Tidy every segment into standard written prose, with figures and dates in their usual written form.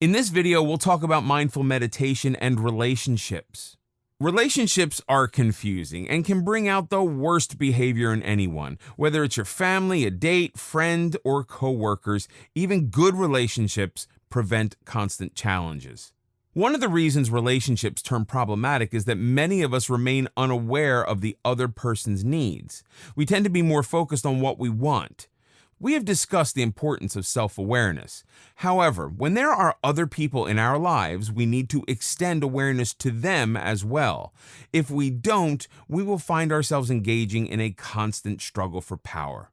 In this video, we'll talk about mindful meditation and relationships. Relationships are confusing and can bring out the worst behavior in anyone, whether it's your family, a date, friend, or coworkers. Even good relationships prevent constant challenges. One of the reasons relationships turn problematic is that many of us remain unaware of the other person's needs. We tend to be more focused on what we want. We have discussed the importance of self-awareness. However, when there are other people in our lives, we need to extend awareness to them as well. If we don't, we will find ourselves engaging in a constant struggle for power.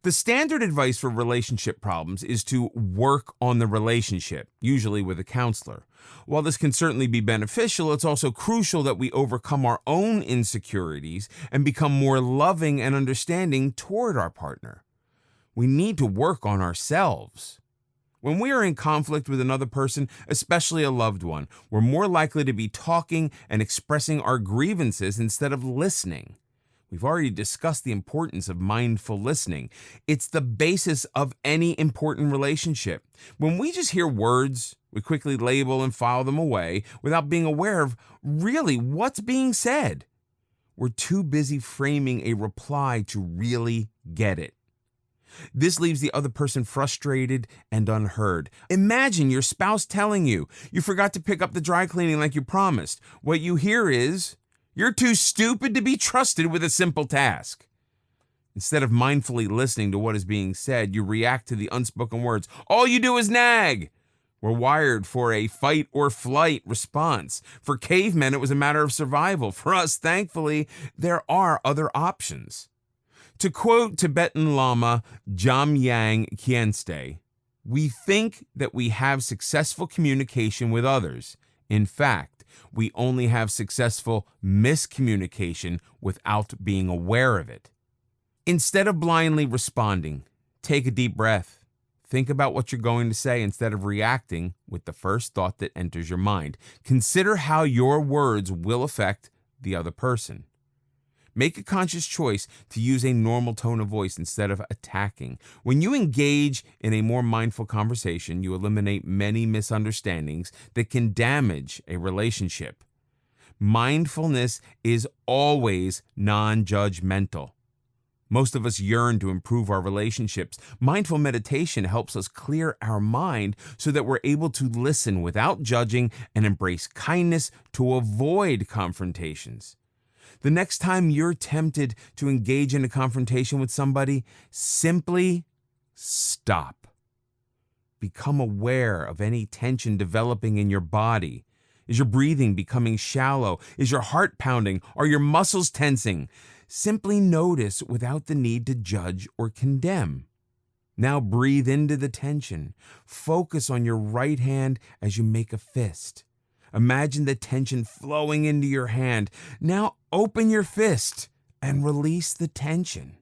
The standard advice for relationship problems is to work on the relationship, usually with a counselor. While this can certainly be beneficial, it's also crucial that we overcome our own insecurities and become more loving and understanding toward our partner. We need to work on ourselves. When we are in conflict with another person, especially a loved one, we're more likely to be talking and expressing our grievances instead of listening. We've already discussed the importance of mindful listening. It's the basis of any important relationship. When we just hear words, we quickly label and file them away without being aware of really what's being said. We're too busy framing a reply to really get it. This leaves the other person frustrated and unheard. Imagine your spouse telling you forgot to pick up the dry cleaning like you promised. What you hear is, "You're too stupid to be trusted with a simple task." Instead of mindfully listening to what is being said, you react to the unspoken words. All you do is nag. We're wired for a fight or flight response. For cavemen, it was a matter of survival. For us, thankfully, there are other options. To quote Tibetan Lama Jamyang Khyentse, we think that we have successful communication with others. In fact, we only have successful miscommunication without being aware of it. Instead of blindly responding, take a deep breath. Think about what you're going to say instead of reacting with the first thought that enters your mind. Consider how your words will affect the other person. Make a conscious choice to use a normal tone of voice instead of attacking. When you engage in a more mindful conversation, you eliminate many misunderstandings that can damage a relationship. Mindfulness is always non-judgmental. Most of us yearn to improve our relationships. Mindful meditation helps us clear our mind so that we're able to listen without judging and embrace kindness to avoid confrontations. The next time you're tempted to engage in a confrontation with somebody, simply stop. Become aware of any tension developing in your body. Is your breathing becoming shallow? Is your heart pounding? Are your muscles tensing? Simply notice without the need to judge or condemn. Now breathe into the tension. Focus on your right hand as you make a fist. Imagine the tension flowing into your hand. Now open your fist and release the tension.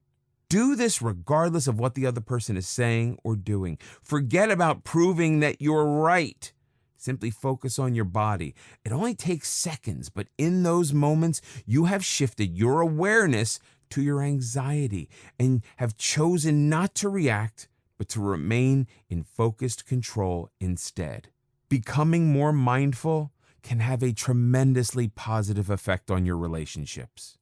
Do this regardless of what the other person is saying or doing. Forget about proving that you're right. Simply focus on your body. It only takes seconds, but in those moments, you have shifted your awareness to your anxiety and have chosen not to react, but to remain in focused control instead. Becoming more mindful can have a tremendously positive effect on your relationships.